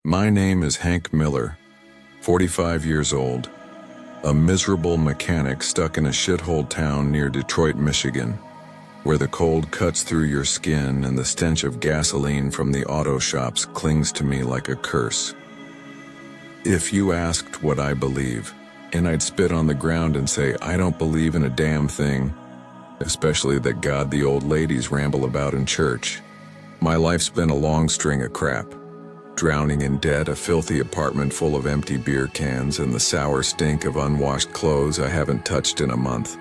My name is Hank Miller, 45 years old, a miserable mechanic stuck in a shithole town near Detroit, Michigan, where the cold cuts through your skin and the stench of gasoline from the auto shops clings to me like a curse. If you asked what I believe, and I'd spit on the ground and say I don't believe in a damn thing, especially that God the old ladies ramble about in church. My life's been a long string of crap. Drowning in debt, a filthy apartment full of empty beer cans, and the sour stink of unwashed clothes I haven't touched in a month.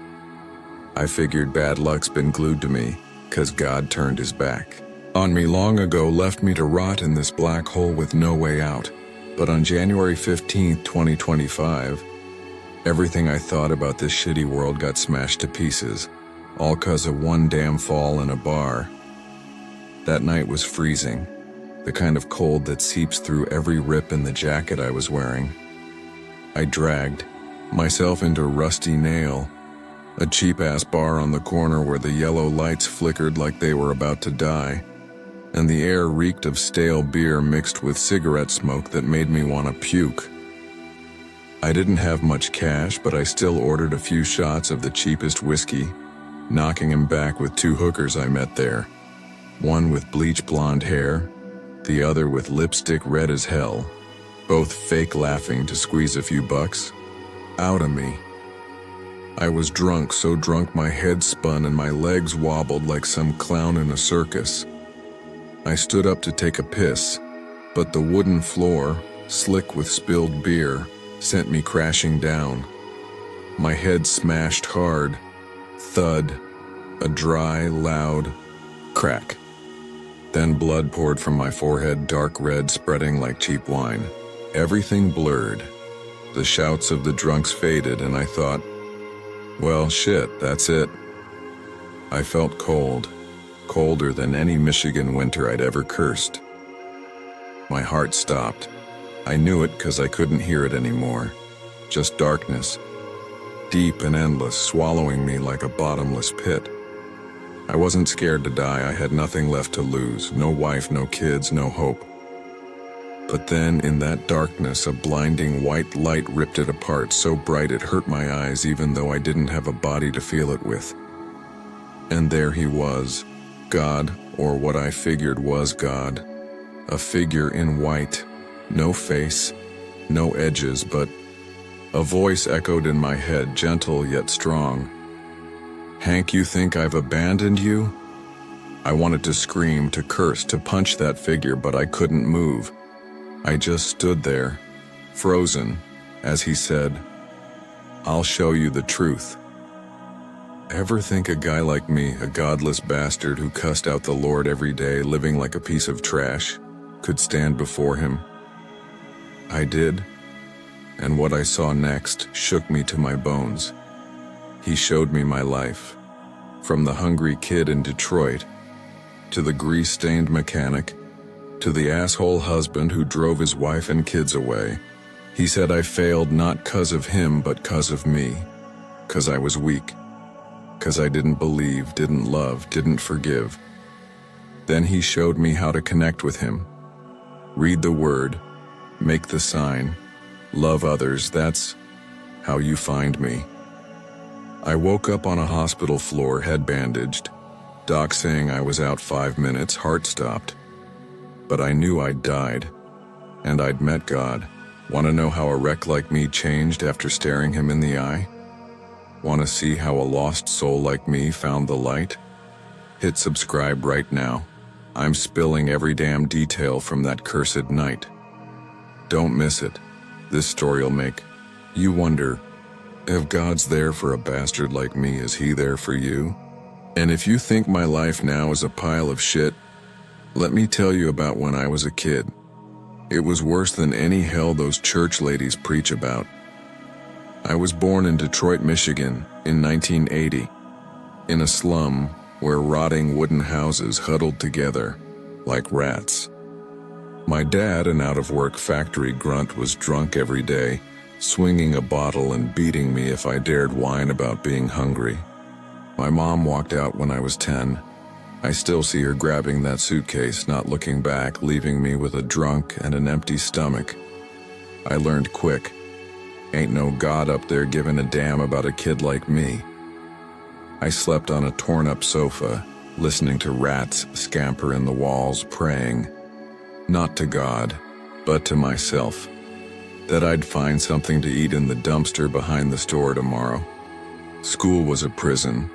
I figured bad luck's been glued to me, 'cause God turned his back on me long ago, left me to rot in this black hole with no way out. But on January 15th, 2025, everything I thought about this shitty world got smashed to pieces, all 'cause of one damn fall in a bar. That night was freezing, the kind of cold that seeps through every rip in the jacket I was wearing. I dragged myself into Rusty Nail, a cheap-ass bar on the corner where the yellow lights flickered like they were about to die, and the air reeked of stale beer mixed with cigarette smoke that made me want to puke. I didn't have much cash, but I still ordered a few shots of the cheapest whiskey, knocking him back with two hookers I met there, one with bleach blonde hair, the other with lipstick red as hell, both fake laughing to squeeze a few bucks out of me. I was drunk, so drunk my head spun and my legs wobbled like some clown in a circus. I stood up to take a piss, but the wooden floor, slick with spilled beer, sent me crashing down. My head smashed hard, thud, a dry, loud crack. Then blood poured from my forehead, dark red spreading like cheap wine. Everything blurred. The shouts of the drunks faded, and I thought, well, shit, that's it. I felt cold, colder than any Michigan winter I'd ever cursed. My heart stopped. I knew it 'cause I couldn't hear it anymore. Just darkness, deep and endless, swallowing me like a bottomless pit. I wasn't scared to die. I had nothing left to lose. No wife, no kids, no hope. But then, in that darkness, a blinding white light ripped it apart, so bright it hurt my eyes even though I didn't have a body to feel it with. And there he was, God, or what I figured was God. A figure in white, no face, no edges, but a voice echoed in my head, gentle yet strong. Hank, you think I've abandoned you? I wanted to scream, to curse, to punch that figure, but I couldn't move. I just stood there, frozen, as he said, I'll show you the truth. Ever think a guy like me, a godless bastard who cussed out the Lord every day, living like a piece of trash, could stand before him? I did, and what I saw next shook me to my bones. He showed me my life, from the hungry kid in Detroit, to the grease-stained mechanic, to the asshole husband who drove his wife and kids away. He said I failed not 'cause of him, but 'cause of me, 'cause I was weak, 'cause I didn't believe, didn't love, didn't forgive. Then he showed me how to connect with him. Read the word, make the sign, love others, that's how you find me. I woke up on a hospital floor, head bandaged, doc saying I was out 5 minutes, heart stopped. But I knew I'd died, and I'd met God. Want to know how a wreck like me changed after staring him in the eye? Want to see how a lost soul like me found the light? Hit subscribe right now. I'm spilling every damn detail from that cursed night. Don't miss it. This story'll make you wonder, if God's there for a bastard like me, is he there for you? And if you think my life now is a pile of shit, let me tell you about when I was a kid. It was worse than any hell those church ladies preach about. I was born in Detroit, Michigan in 1980, in a slum where rotting wooden houses huddled together like rats. My dad, an out-of-work factory grunt, was drunk every day, swinging a bottle and beating me if I dared whine about being hungry. My mom walked out when I was 10, I still see her grabbing that suitcase, not looking back, leaving me with a drunk and an empty stomach. I learned quick. Ain't no God up there giving a damn about a kid like me. I slept on a torn-up sofa, listening to rats scamper in the walls, praying, not to God, but to myself, that I'd find something to eat in the dumpster behind the store tomorrow. School was a prison.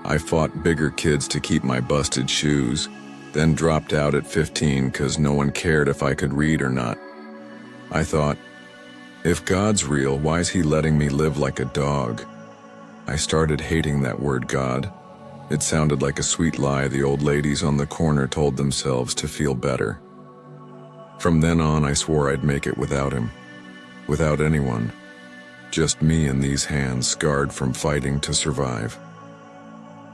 I fought bigger kids to keep my busted shoes, then dropped out at 15 'cause no one cared if I could read or not. I thought, if God's real, why's he letting me live like a dog? I started hating that word God. It sounded like a sweet lie the old ladies on the corner told themselves to feel better. From then on, I swore I'd make it without him. Without anyone. Just me and these hands scarred from fighting to survive.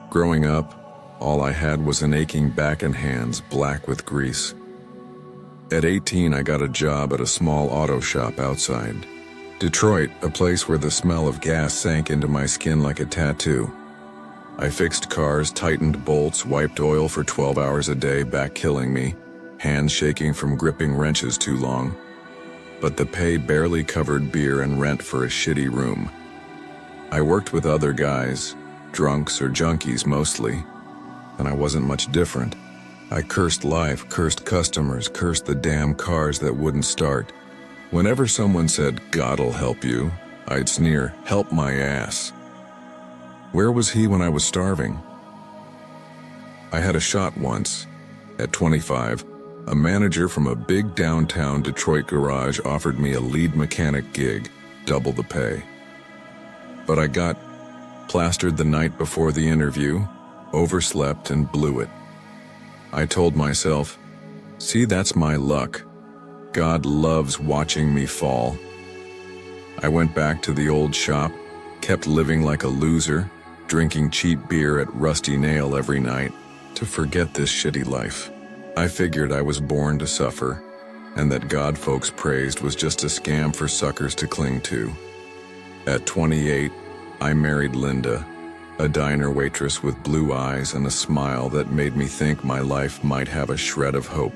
Growing up, all I had was an aching back and hands black with grease. At 18, I got a job at a small auto shop outside Detroit, a place where the smell of gas sank into my skin like a tattoo. I fixed cars, tightened bolts, wiped oil for 12 hours a day, back killing me, hands shaking from gripping wrenches too long. But the pay barely covered beer and rent for a shitty room. I worked with other guys, drunks or junkies mostly, and I wasn't much different. I cursed life, cursed customers, cursed the damn cars that wouldn't start. Whenever someone said, God'll help you, I'd sneer, help my ass. Where was he when I was starving? I had a shot once. At 25, a manager from a big downtown Detroit garage offered me a lead mechanic gig, double the pay. But I got plastered the night before the interview, overslept and blew it. I told myself, see, that's my luck. God loves watching me fall. I went back to the old shop, kept living like a loser, drinking cheap beer at Rusty Nail every night to forget this shitty life. I figured I was born to suffer, and that God folks praised was just a scam for suckers to cling to. At 28, I married Linda, a diner waitress with blue eyes and a smile that made me think my life might have a shred of hope.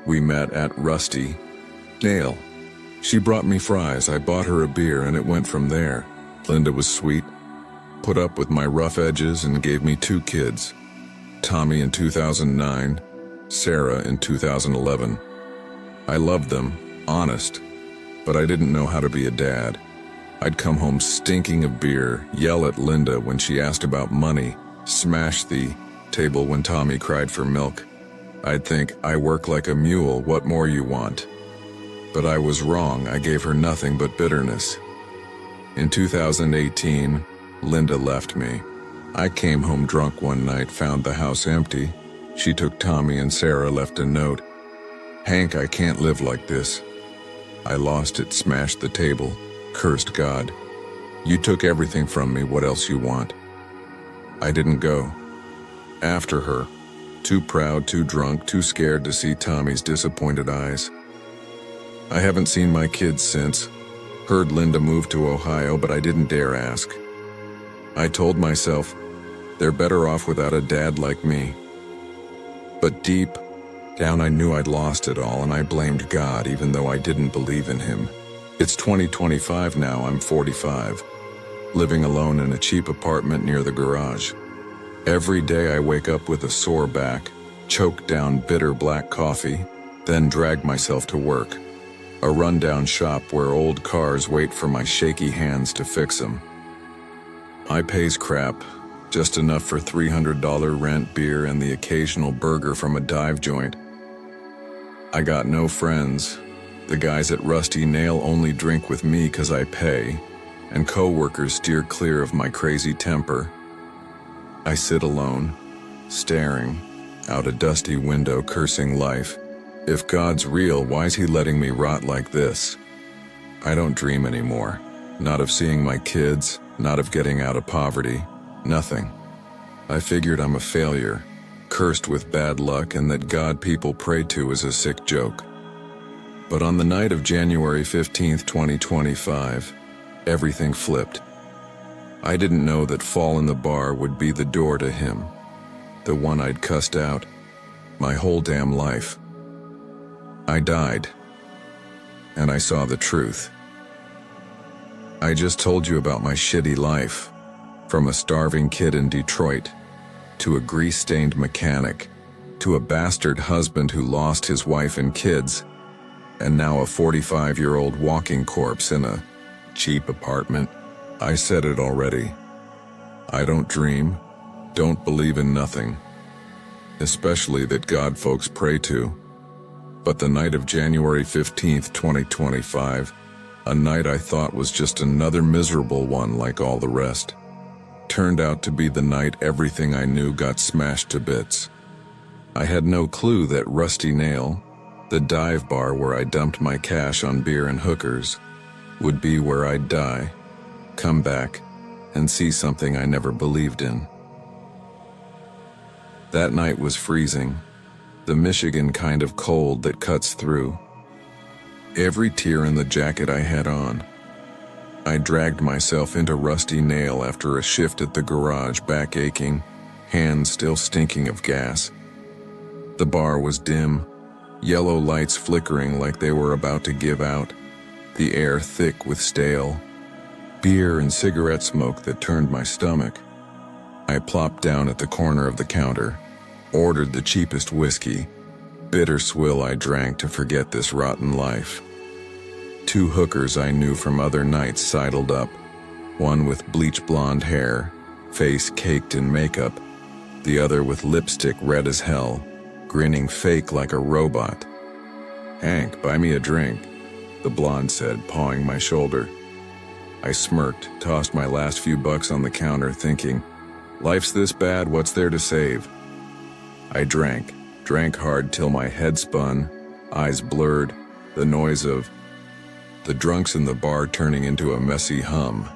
We met at Rusty Nail. She brought me fries, I bought her a beer, and it went from there. Linda was sweet, put up with my rough edges, and gave me 2 kids. Tommy in 2009, Sarah in 2011. I loved them, honest, but I didn't know how to be a dad. I'd come home stinking of beer, yell at Linda when she asked about money, smash the table when Tommy cried for milk. I'd think, I work like a mule, what more you want? But I was wrong, I gave her nothing but bitterness. In 2018, Linda left me. I came home drunk one night, found the house empty. She took Tommy and Sarah left a note. Hank, I can't live like this. I lost it, smashed the table, cursed God. You took everything from me, what else you want? I didn't go. After her. Too proud, too drunk, too scared to see Tommy's disappointed eyes. I haven't seen my kids since. Heard Linda moved to Ohio, but I didn't dare ask. I told myself, they're better off without a dad like me. But deep down I knew I'd lost it all, and I blamed God even though I didn't believe in him. It's 2025 now, I'm 45, living alone in a cheap apartment near the garage. Every day I wake up with a sore back, choke down bitter black coffee, then drag myself to work. A rundown shop where old cars wait for my shaky hands to fix them. I pays crap, just enough for $300 rent, beer, and the occasional burger from a dive joint. I got no friends. The guys at Rusty Nail only drink with me 'cause I pay, and co-workers steer clear of my crazy temper. I sit alone, staring out a dusty window, cursing life. If God's real, why's he letting me rot like this? I don't dream anymore. Not of seeing my kids, not of getting out of poverty, nothing. I figured I'm a failure, cursed with bad luck, and that God people pray to is a sick joke. But on the night of January 15th, 2025, everything flipped. I didn't know that fall in the bar would be the door to him. the one I'd cussed out my whole damn life. I died, and I saw the truth. I just told you about my shitty life, from a starving kid in Detroit, to a grease-stained mechanic, to a bastard husband who lost his wife and kids, and now a 45-year-old walking corpse in a cheap apartment. I said it already. I don't dream, don't believe in nothing, especially that God folks pray to. But the night of January 15th, 2025, a night I thought was just another miserable one like all the rest, turned out to be the night everything I knew got smashed to bits. I had no clue that Rusty Nail, the dive bar where I dumped my cash on beer and hookers, would be where I'd die, come back, and see something I never believed in. That night was freezing, the Michigan kind of cold that cuts through. Every tear in the jacket I had on. I dragged myself into Rusty Nail after a shift at the garage, back aching, hands still stinking of gas. The bar was dim, yellow lights flickering like they were about to give out, the air thick with stale beer and cigarette smoke that turned my stomach. I plopped down at the corner of the counter, ordered the cheapest whiskey, bitter swill I drank to forget this rotten life. 2 hookers I knew from other nights sidled up, one with bleach blonde hair, face caked in makeup, the other with lipstick red as hell, grinning fake like a robot. "Hank, buy me a drink," the blonde said, pawing my shoulder. I smirked, tossed my last few bucks on the counter, thinking, life's this bad, what's there to save? I drank hard till my head spun, eyes blurred, the noise of the drunks in the bar turning into a messy hum.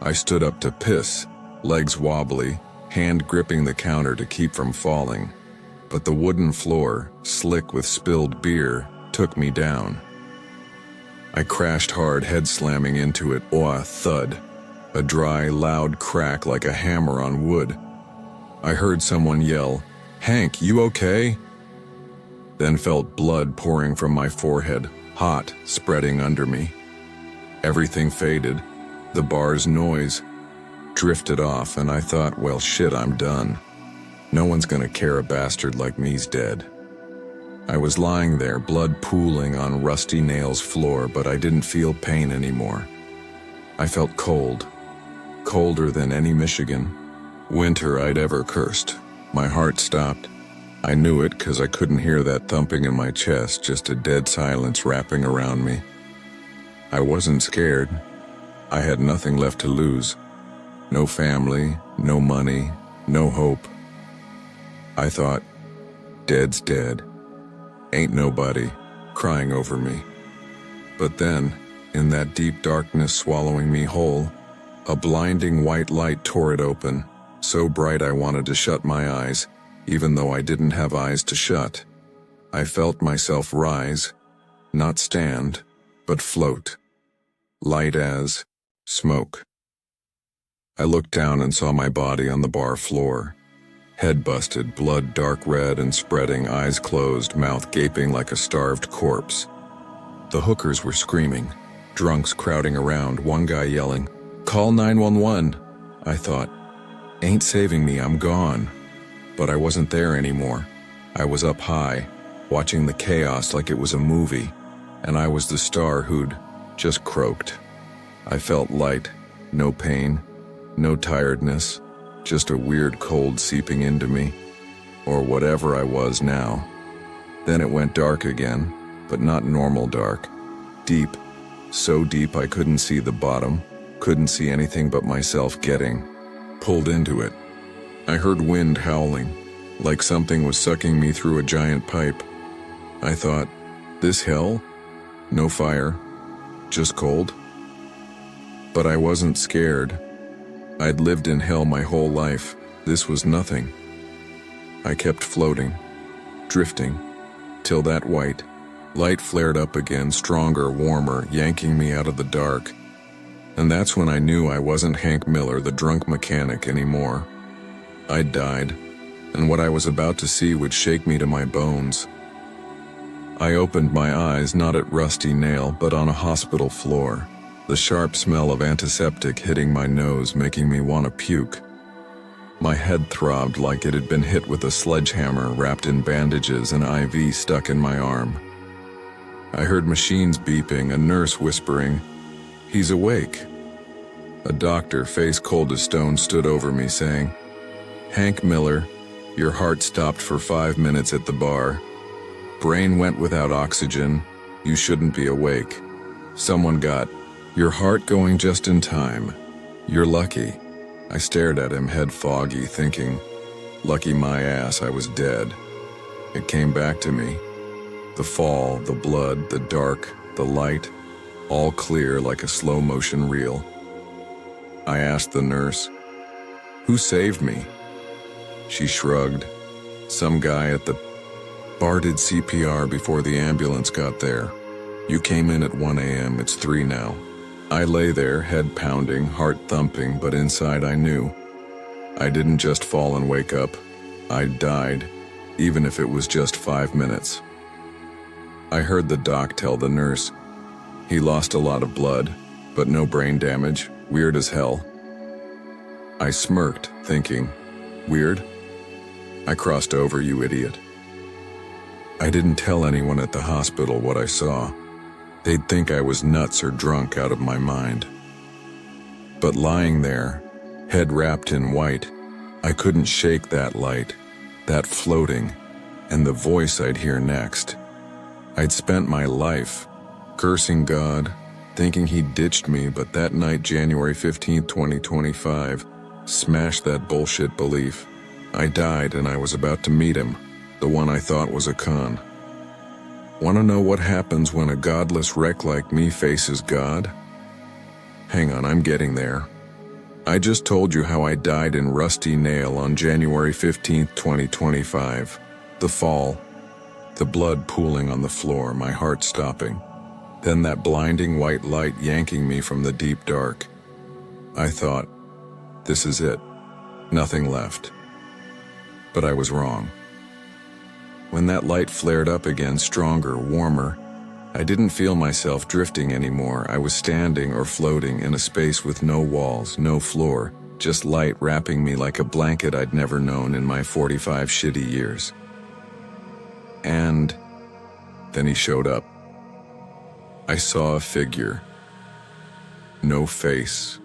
I stood up to piss, legs wobbly, hand gripping the counter to keep from falling. But the wooden floor, slick with spilled beer, took me down. I crashed hard, head slamming into it. Oh, a thud. A dry, loud crack like a hammer on wood. I heard someone yell, "Hank, you okay?" Then felt blood pouring from my forehead, hot, spreading under me. Everything faded. The bar's noise drifted off, and I thought, well, shit, I'm done. No one's gonna care a bastard like me's dead. I was lying there, blood pooling on Rusty Nail's floor, but I didn't feel pain anymore. I felt cold, colder than any Michigan winter I'd ever cursed. My heart stopped. I knew it 'cause I couldn't hear that thumping in my chest, just a dead silence wrapping around me. I wasn't scared. I had nothing left to lose. No family, no money, no hope. I thought, dead's dead. Ain't nobody crying over me. But then, in that deep darkness swallowing me whole, a blinding white light tore it open, so bright I wanted to shut my eyes, even though I didn't have eyes to shut. I felt myself rise, not stand, but float, light as smoke. I looked down and saw my body on the bar floor. Head busted, blood dark red and spreading, eyes closed, mouth gaping like a starved corpse. The hookers were screaming, drunks crowding around, one guy yelling, "Call 911. I thought, ain't saving me, I'm gone. But I wasn't there anymore. I was up high, watching the chaos like it was a movie, and I was the star who'd just croaked. I felt light, no pain, no tiredness, just a weird cold seeping into me, or whatever I was now. Then it went dark again, but not normal dark. Deep, so deep I couldn't see the bottom, couldn't see anything but myself getting pulled into it. I heard wind howling, like something was sucking me through a giant pipe. I thought, this hell? No fire, just cold? But I wasn't scared. I'd lived in hell my whole life. This was nothing. I kept floating, drifting, till that white light flared up again, stronger, warmer, yanking me out of the dark. And that's when I knew I wasn't Hank Miller, the drunk mechanic, anymore. I'd died. and what I was about to see would shake me to my bones. I opened my eyes not at Rusty Nail, but on a hospital floor, the sharp smell of antiseptic hitting my nose, making me want to puke. My head throbbed like it had been hit with a sledgehammer wrapped in bandages, an IV stuck in my arm. I heard machines beeping, a nurse whispering, "He's awake." A doctor, face cold as stone, stood over me saying, "Hank Miller, your heart stopped for 5 minutes at the bar. Brain went without oxygen. You shouldn't be awake. Someone got your heart going just in time. You're lucky." I stared at him, head foggy, thinking, lucky my ass, I was dead. It came back to me. The fall, the blood, the dark, the light, all clear like a slow-motion reel. I asked the nurse, "Who saved me?" She shrugged. "Some guy at the bar did CPR before the ambulance got there. You came in at 1 a.m., it's 3 now." I lay there, head pounding, heart thumping, but inside I knew. I didn't just fall and wake up. I died, even if it was just 5 minutes. I heard the doc tell the nurse, "He lost a lot of blood, but no brain damage. Weird as hell." I smirked, thinking, weird? I crossed over, you idiot. I didn't tell anyone at the hospital what I saw. They'd think I was nuts or drunk out of my mind. But lying there, head wrapped in white, I couldn't shake that light, that floating, and the voice I'd hear next. I'd spent my life cursing God, thinking he'd ditched me, but that night, January 15th, 2025, smashed that bullshit belief. I died and I was about to meet him, the one I thought was a con. Want to know what happens when a godless wreck like me faces God? Hang on, I'm getting there. I just told you how I died in Rusty Nail on January 15th, 2025. The fall, the blood pooling on the floor, my heart stopping. Then that blinding white light yanking me from the deep dark. I thought, this is it. Nothing left. But I was wrong. When that light flared up again, stronger, warmer, I didn't feel myself drifting anymore. I was standing or floating in a space with no walls, no floor, just light wrapping me like a blanket I'd never known in my 45 shitty years. And then he showed up. I saw a figure. No face,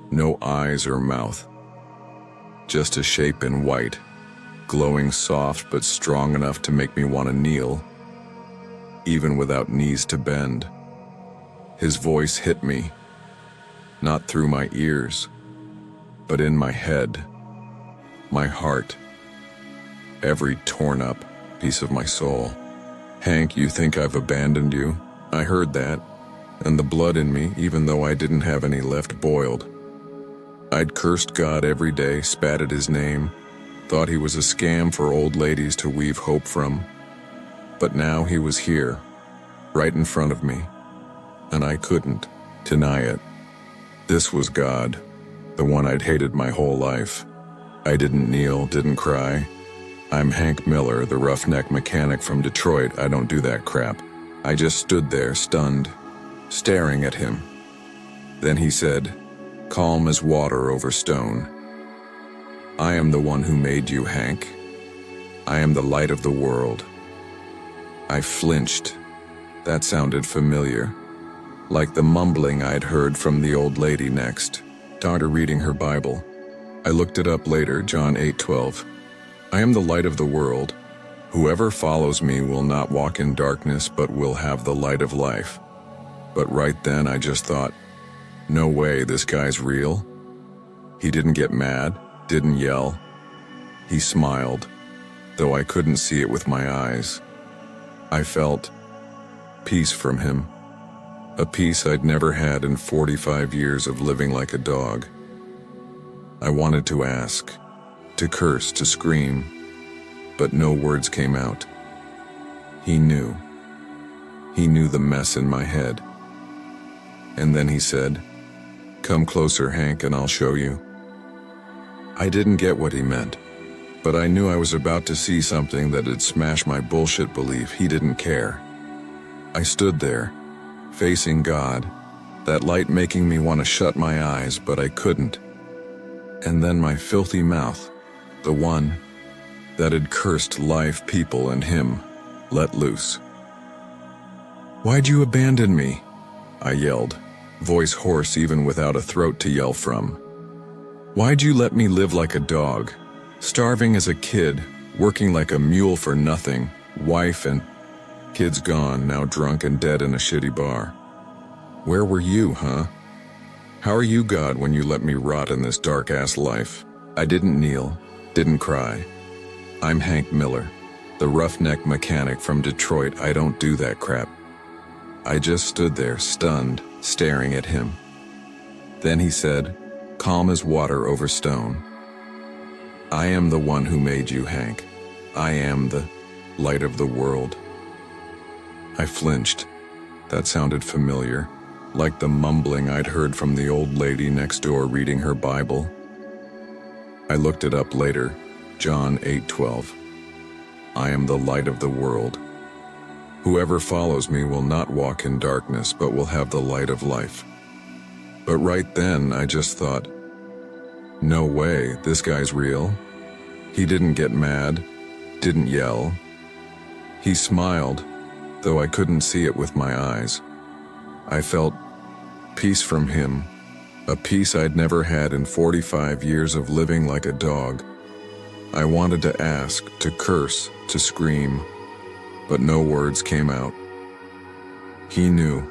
no eyes or mouth. Just a shape in white, glowing soft but strong enough to make me want to kneel, even without knees to bend. His voice hit me, not through my ears, but in my head, my heart, every torn up piece of my soul. "Hank, you think I've abandoned you?" I heard that, and the blood in me, even though I didn't have any left, boiled. I'd cursed God every day, spat at his name, thought he was a scam for old ladies to weave hope from. But now he was here, right in front of me, and I couldn't deny it. This was God, the one I'd hated my whole life. I didn't kneel, didn't cry. I'm Hank Miller, the roughneck mechanic from Detroit. I don't do that crap. I just stood there, stunned, staring at him. Then he said, calm as water over stone, "I am the one who made you, Hank. I am the light of the world." I flinched. That sounded familiar, like the mumbling I'd heard from the old lady next, daughter reading her Bible. I looked it up later, John 8:12. I am the light of the world. Whoever follows me will not walk in darkness, but will have the light of life. But right then I just thought, no way, this guy's real. He didn't get mad, didn't yell. He smiled, though I couldn't see it with my eyes. I felt peace from him, a peace I'd never had in 45 years of living like a dog. I wanted to ask, to curse, to scream, but no words came out. He knew. He knew the mess in my head. And then he said, "Come closer, Hank, and I'll show you." I didn't get what he meant. but I knew I was about to see something that'd smash my bullshit belief he didn't care. I stood there, facing God, that light making me want to shut my eyes, but I couldn't. And then my filthy mouth, the one that had cursed life, people, and him, let loose. "Why'd you abandon me?" I yelled, voice hoarse even without a throat to yell from. "Why'd you let me live like a dog, starving as a kid, working like a mule for nothing, wife and kids gone, now drunk and dead in a shitty bar? Where were you, huh? How are you, God, when you let me rot in this dark-ass life?" I didn't kneel, didn't cry. I'm Hank Miller, the roughneck mechanic from Detroit. I don't do that crap. I just stood there, stunned, staring at him. Then he said, calm as water over stone, "I am the one who made you, Hank. I am the light of the world." I flinched. That sounded familiar, like the mumbling I'd heard from the old lady next door reading her Bible. I looked it up later, John 8:12. I am the light of the world. Whoever follows me will not walk in darkness, but will have the light of life. But right then, I just thought, no way, this guy's real. He didn't get mad, didn't yell. He smiled, though I couldn't see it with my eyes. I felt peace from him, a peace I'd never had in 45 years of living like a dog. I wanted to ask, to curse, to scream, but no words came out. He knew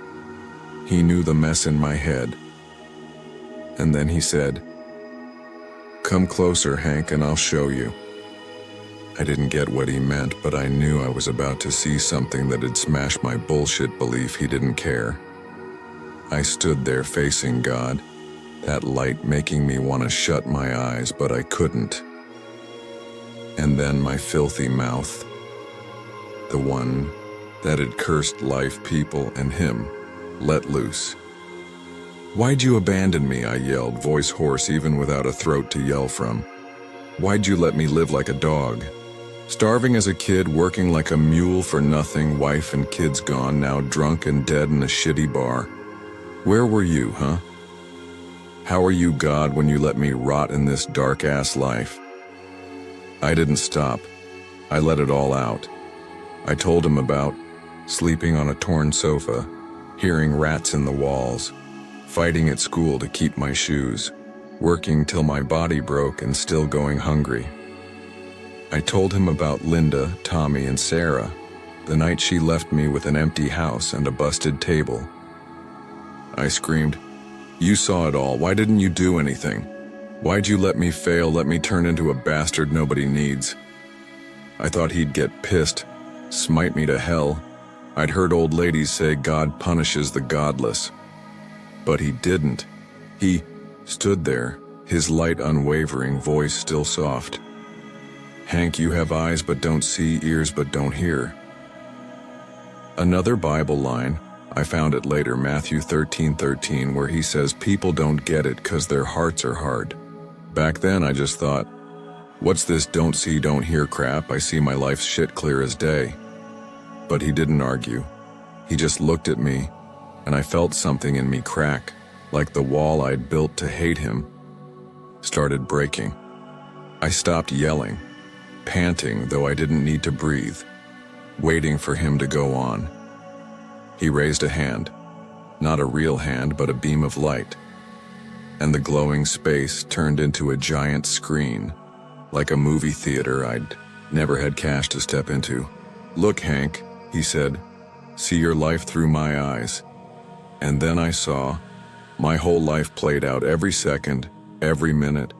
the mess in my head. And then he said, "Come closer, Hank, and I'll show you." I didn't get what he meant, but I knew I was about to see something that'd smash my bullshit belief he didn't care. I stood there facing God, that light making me want to shut my eyes, but I couldn't. And then my filthy mouth, the one that had cursed life, people, and him, let loose. "Why'd you abandon me?" I yelled, voice hoarse even without a throat to yell from. "Why'd you let me live like a dog? Starving as a kid, working like a mule for nothing, wife and kids gone, now drunk and dead in a shitty bar. Where were you, huh? How are you, God, when you let me rot in this dark-ass life?" I didn't stop. I let it all out. I told him about sleeping on a torn sofa, hearing rats in the walls, fighting at school to keep my shoes, working till my body broke and still going hungry. I told him about Linda, Tommy, and Sarah, the night she left me with an empty house and a busted table. I screamed, "You saw it all. Why didn't you do anything? Why'd you let me fail, let me turn into a bastard nobody needs?" I thought he'd get pissed, smite me to hell. I'd heard old ladies say God punishes the godless. But he didn't. He stood there, his light unwavering, voice still soft. "Hank, you have eyes but don't see, ears but don't hear." Another Bible line, I found it later, Matthew 13:13, where he says people don't get it 'cause their hearts are hard. Back then I just thought, what's this don't see, don't hear crap? I see my life's shit clear as day. But he didn't argue. He just looked at me, and I felt something in me crack, like the wall I'd built to hate him started breaking. I stopped yelling, panting though I didn't need to breathe, waiting for him to go on. He raised a hand, not a real hand, but a beam of light, and the glowing space turned into a giant screen, like a movie theater I'd never had cash to step into. "Look, Hank," he said, "see your life through my eyes." And then I saw my whole life played out, every second, every minute,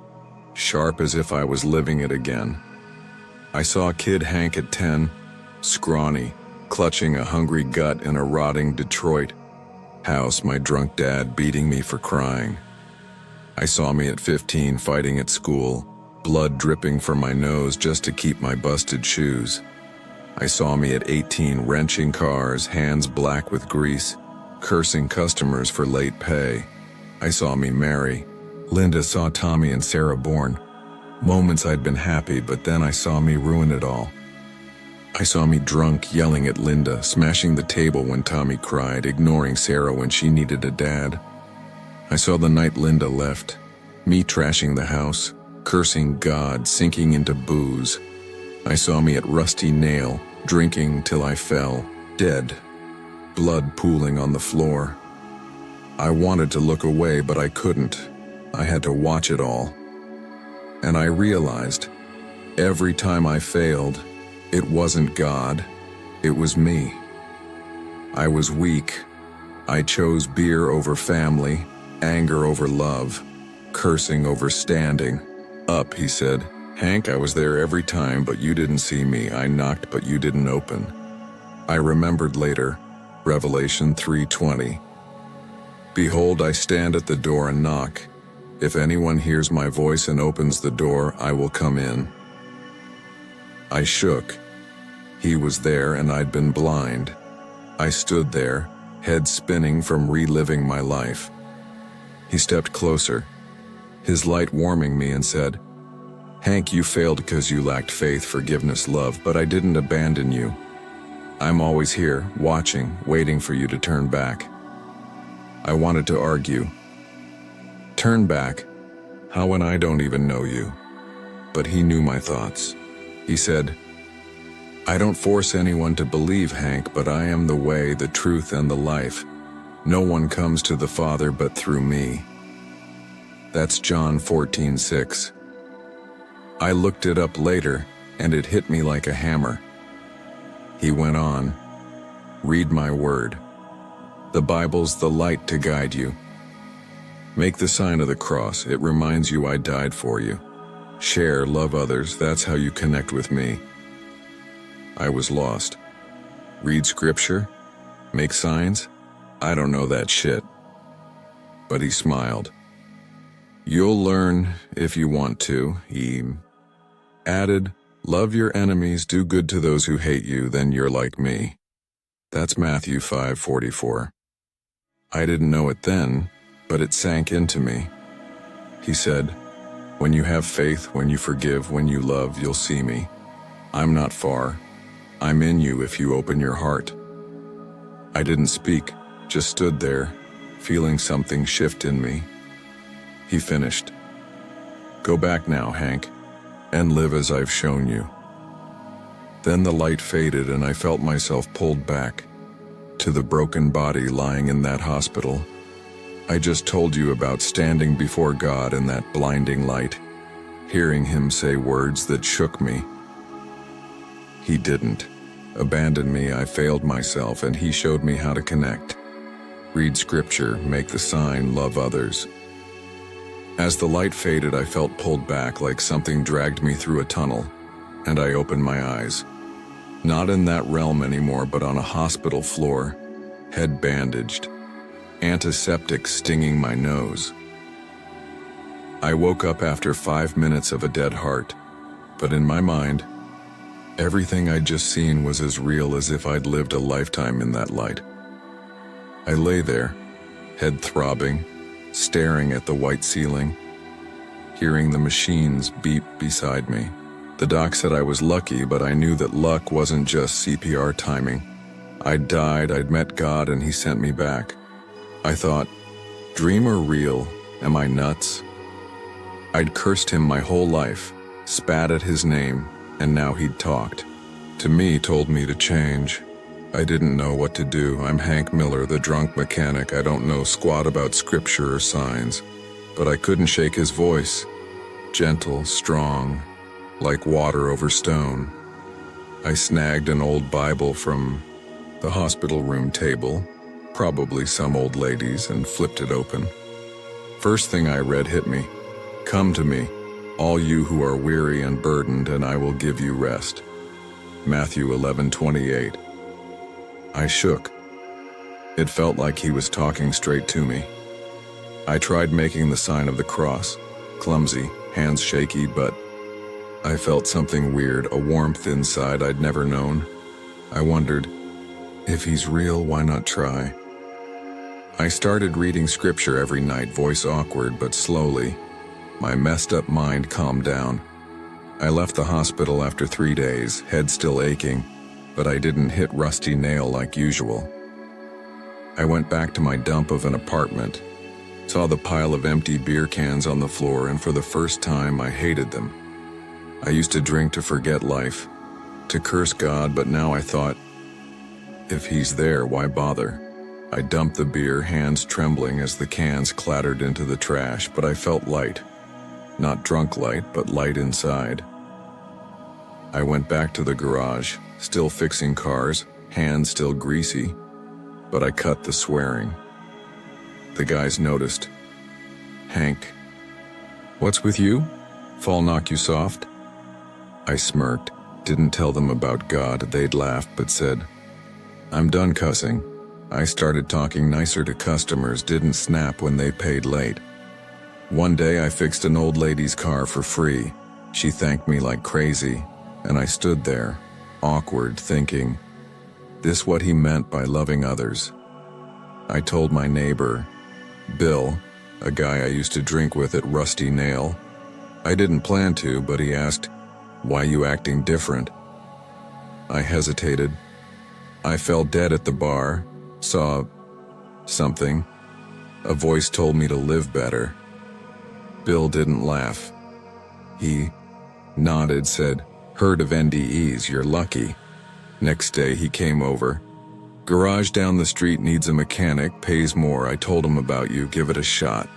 sharp as if I was living it again. I saw kid Hank at 10, scrawny, clutching a hungry gut in a rotting Detroit house, my drunk dad beating me for crying. I saw me at 15 fighting at school, blood dripping from my nose just to keep my busted shoes. I saw me at 18 wrenching cars, hands black with grease, cursing customers for late pay. I saw me marry. Linda saw Tommy and Sarah born, Moments I'd been happy, but then I saw me ruin it all. I saw me drunk, yelling at Linda, smashing the table when Tommy cried, ignoring Sarah when she needed a dad. I saw the night Linda left, me trashing the house, cursing God, sinking into booze. I saw me at Rusty Nail, drinking till I fell, dead, blood pooling on the floor. I wanted to look away, but I couldn't. I had to watch it all. And I realized, every time I failed, it wasn't God, it was me. I was weak. I chose beer over family, anger over love, cursing over standing. Up, he said. Hank, I was there every time, but you didn't see me. I knocked, but you didn't open. I remembered later, Revelation 3:20. Behold, I stand at the door and knock. If anyone hears my voice and opens the door, I will come in. I shook. He was there and I'd been blind. I stood there, head spinning from reliving my life. He stepped closer, his light warming me, and said, Hank, you failed because you lacked faith, forgiveness, love, but I didn't abandon you. I'm always here, watching, waiting for you to turn back. I wanted to argue. Turn back? How when I don't even know you? But he knew my thoughts. He said, I don't force anyone to believe, Hank, but I am the way, the truth, and the life. No one comes to the Father but through me. That's John 14:6. I looked it up later, and it hit me like a hammer. He went on, read my word. The Bible's the light to guide you. Make the sign of the cross, it reminds you I died for you. Share, love others, that's how you connect with me. I was lost. Read scripture? Make signs? I don't know that shit. But he smiled. You'll learn if you want to, he added, love your enemies, do good to those who hate you, then you're like me. That's Matthew 5:44. I didn't know it then, but it sank into me. He said, when you have faith, when you forgive, when you love, you'll see me. I'm not far. I'm in you if you open your heart. I didn't speak, just stood there, feeling something shift in me. He finished. Go back now, Hank, and live as I've shown you. Then the light faded and I felt myself pulled back to the broken body lying in that hospital. I just told you about standing before God in that blinding light, hearing him say words that shook me. He didn't abandon me. I failed myself, and he showed me how to connect. Read scripture, make the sign, love others. As the light faded, I felt pulled back like something dragged me through a tunnel, and I opened my eyes. Not in that realm anymore, but on a hospital floor, head bandaged, antiseptic stinging my nose. I woke up after 5 minutes of a dead heart, but in my mind, everything I'd just seen was as real as if I'd lived a lifetime in that light. I lay there, head throbbing, staring at the white ceiling, hearing the machines beep beside me. The doc said I was lucky, but I knew that luck wasn't just CPR timing. I'd died, I'd met God, and he sent me back. I thought, dream or real? Am I nuts? I'd cursed him my whole life, spat at his name, and now he'd talked to me, told me to change. I didn't know what to do. I'm Hank Miller, the drunk mechanic. I don't know squat about scripture or signs, but I couldn't shake his voice. Gentle, strong, like water over stone. I snagged an old Bible from the hospital room table, probably some old lady's, and flipped it open. First thing I read hit me. Come to me, all you who are weary and burdened, and I will give you rest. Matthew 11:28. I shook. It felt like he was talking straight to me. I tried making the sign of the cross, clumsy, hands shaky, but I felt something weird, a warmth inside I'd never known. I wondered, if he's real, why not try? I started reading scripture every night, voice awkward but slowly. My messed up mind calmed down. I left the hospital after 3 days, head still aching, but I didn't hit rusty nail like usual. I went back to my dump of an apartment, saw the pile of empty beer cans on the floor, and for the first time I hated them. I used to drink to forget life, to curse God, but now I thought, if he's there, why bother? I dumped the beer, hands trembling as the cans clattered into the trash, but I felt light. Not drunk light, but light inside. I went back to the garage, still fixing cars, hands still greasy, but I cut the swearing. The guys noticed. "Hank, what's with you? Fall knock you soft?" I smirked, didn't tell them about God. They'd laughed, but said, "I'm done cussing." I started talking nicer to customers, didn't snap when they paid late. One day I fixed an old lady's car for free. She thanked me like crazy, and I stood there, awkward, thinking, this what he meant by loving others. I told my neighbor, Bill, a guy I used to drink with at Rusty Nail. I didn't plan to, but he asked, "Why you acting different?" I hesitated. I fell dead at the bar, saw something. A voice told me to live better. Bill didn't laugh. He nodded, said, "Heard of NDEs, you're lucky." Next day he came over. "Garage down the street needs a mechanic, pays more. I told him about you, give it a shot."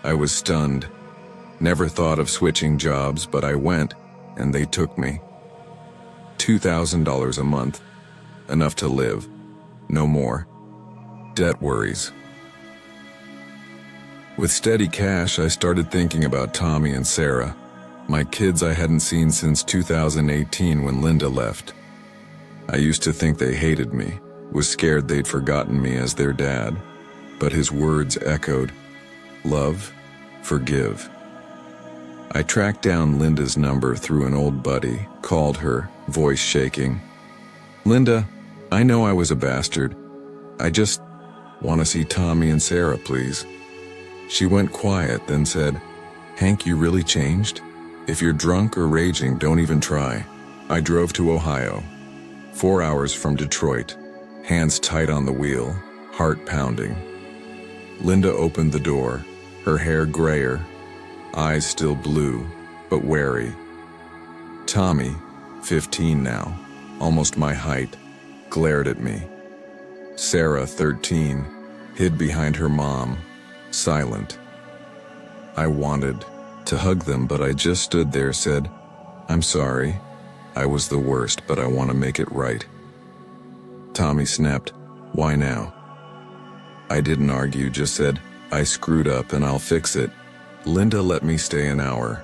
I was stunned. Never thought of switching jobs, but I went, and they took me. $2,000 a month. Enough to live. No more. Debt worries. With steady cash, I started thinking about Tommy and Sarah, my kids I hadn't seen since 2018 when Linda left. I used to think they hated me, was scared they'd forgotten me as their dad, but his words echoed, love, forgive. I tracked down Linda's number through an old buddy, called her, voice shaking. "Linda, I know I was a bastard. I just want to see Tommy and Sarah, please." She went quiet, then said, "Hank, you really changed? If you're drunk or raging, don't even try." I drove to Ohio, 4 hours from Detroit, hands tight on the wheel, heart pounding. Linda opened the door, her hair grayer, eyes still blue, but wary. Tommy, 15 now, almost my height, glared at me. Sarah, 13, hid behind her mom, silent. I wanted to hug them, but I just stood there, said, "I'm sorry. I was the worst, but I want to make it right." Tommy snapped, "Why now?" I didn't argue, just said, "I screwed up and I'll fix it." Linda let me stay an hour.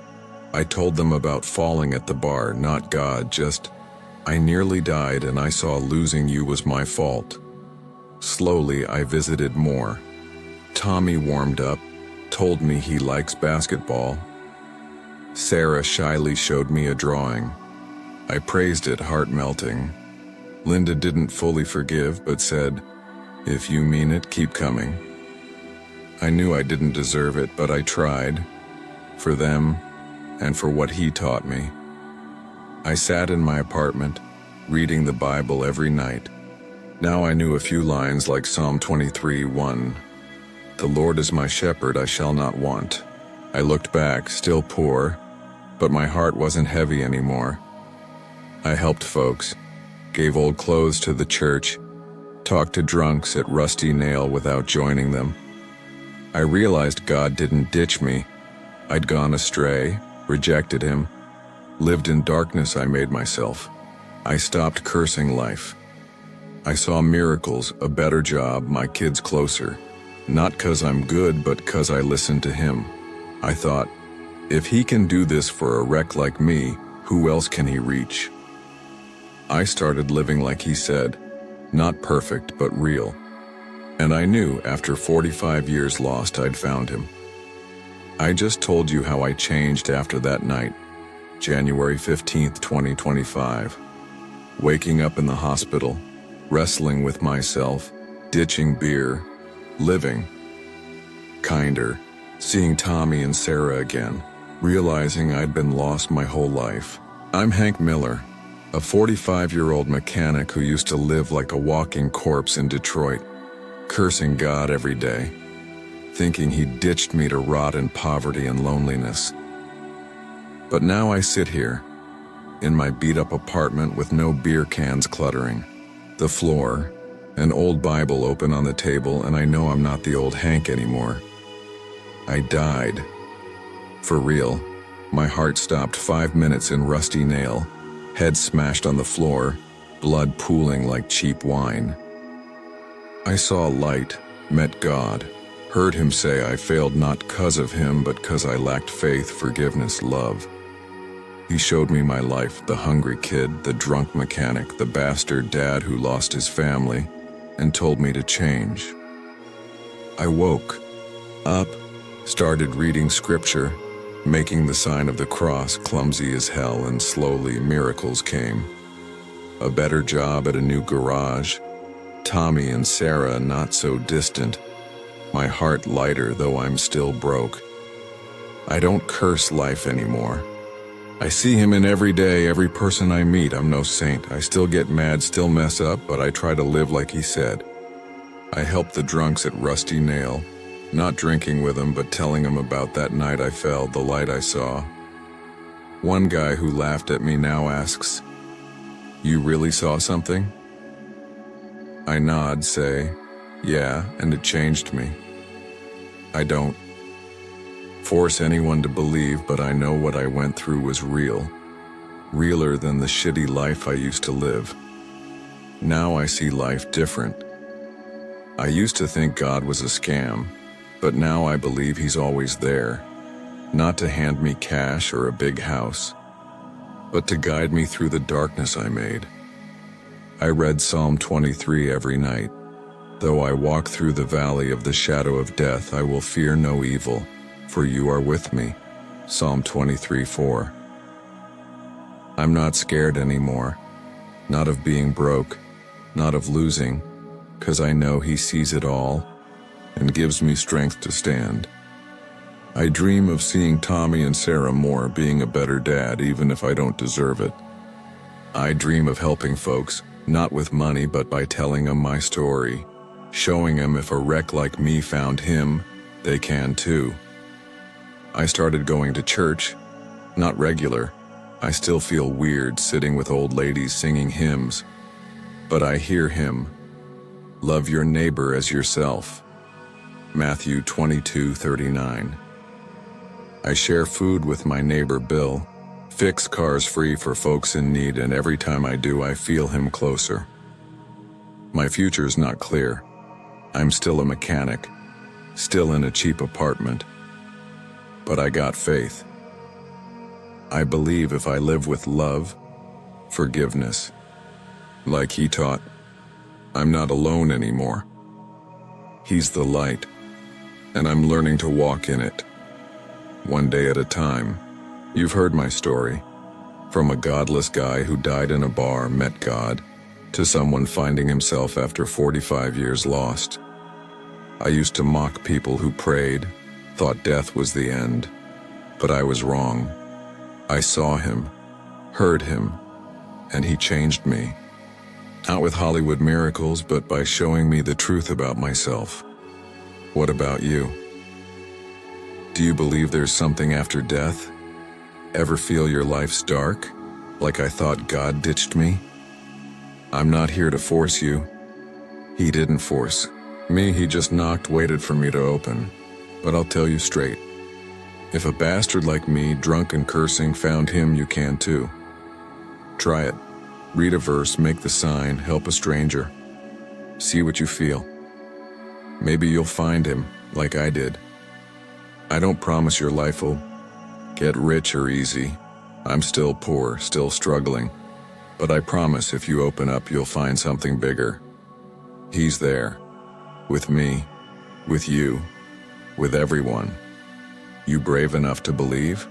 I told them about falling at the bar, not God, just, I nearly died and I saw losing you was my fault. Slowly, I visited more. Tommy warmed up, told me he likes basketball. Sarah shyly showed me a drawing. I praised it, heart melting. Linda didn't fully forgive, but said, "If you mean it, keep coming." I knew I didn't deserve it, but I tried. For them, and for what he taught me. I sat in my apartment, reading the Bible every night. Now I knew a few lines like Psalm 23:1. "The Lord is my shepherd, I shall not want." I looked back, still poor, but my heart wasn't heavy anymore. I helped folks, gave old clothes to the church, talked to drunks at Rusty Nail without joining them. I realized God didn't ditch me. I'd gone astray, rejected him, lived in darkness I made myself. I stopped cursing life. I saw miracles, a better job, my kids closer. Not 'cause I'm good, but 'cause I listened to him. I thought, if he can do this for a wreck like me, who else can he reach? I started living like he said, not perfect, but real. And I knew after 45 years lost, I'd found him. I just told you how I changed after that night, January 15th, 2025. Waking up in the hospital, wrestling with myself, ditching beer, living. Kinder, seeing Tommy and Sarah again, realizing I'd been lost my whole life. I'm Hank Miller, a 45-year-old mechanic who used to live like a walking corpse in Detroit, cursing God every day, thinking he ditched me to rot in poverty and loneliness. But now I sit here, in my beat-up apartment with no beer cans cluttering, the floor, an old Bible open on the table, and I know I'm not the old Hank anymore. I died. For real. My heart stopped 5 minutes in rusty nail, head smashed on the floor, blood pooling like cheap wine. I saw light, met God, heard him say I failed not 'cause of him but 'cause I lacked faith, forgiveness, love. He showed me my life, the hungry kid, the drunk mechanic, the bastard dad who lost his family, and told me to change. I woke up, started reading scripture, making the sign of the cross, clumsy as hell, and slowly miracles came. A better job at a new garage, Tommy and Sarah not so distant, my heart lighter though I'm still broke. I don't curse life anymore. I see him in every day, every person I meet. I'm no saint. I still get mad, still mess up, but I try to live like he said. I help the drunks at Rusty Nail, not drinking with them, but telling them about that night I fell, the light I saw. One guy who laughed at me now asks, "You really saw something?" I nod, say, "Yeah, and it changed me." I don't force anyone to believe, but I know what I went through was real, realer than the shitty life I used to live. Now I see life different. I used to think God was a scam, but now I believe he's always there, not to hand me cash or a big house, but to guide me through the darkness I made. I read Psalm 23 every night. Though I walk through the valley of the shadow of death, I will fear no evil, for you are with me. Psalm 23:4. I'm not scared anymore, not of being broke, not of losing, 'cause I know he sees it all and gives me strength to stand. I dream of seeing Tommy and Sarah more, being a better dad even if I don't deserve it. I dream of helping folks, not with money but by telling them my story, showing them if a wreck like me found him, they can too. I started going to church, not regular. I still feel weird sitting with old ladies singing hymns, but I hear him, "Love your neighbor as yourself." Matthew 22:39. I share food with my neighbor Bill, fix cars free for folks in need, and every time I do, I feel him closer. My future's not clear. I'm still a mechanic, still in a cheap apartment, but I got faith. I believe if I live with love, forgiveness, like he taught, I'm not alone anymore. He's the light, and I'm learning to walk in it, one day at a time. You've heard my story, from a godless guy who died in a bar, met God, to someone finding himself after 45 years lost. I used to mock people who prayed, thought death was the end, but I was wrong. I saw him, heard him, and he changed me. Not with Hollywood miracles, but by showing me the truth about myself. What about you? Do you believe there's something after death? Ever feel your life's dark, like I thought God ditched me? I'm not here to force you. He didn't force me, he just knocked, waited for me to open. But I'll tell you straight, if a bastard like me, drunk and cursing, found him, you can too. Try it. Read a verse, make the sign, help a stranger. See what you feel. Maybe you'll find him, like I did. I don't promise your life will get rich or easy. I'm still poor, still struggling. But I promise if you open up, you'll find something bigger. He's there. With me. With you. With everyone. You brave enough to believe?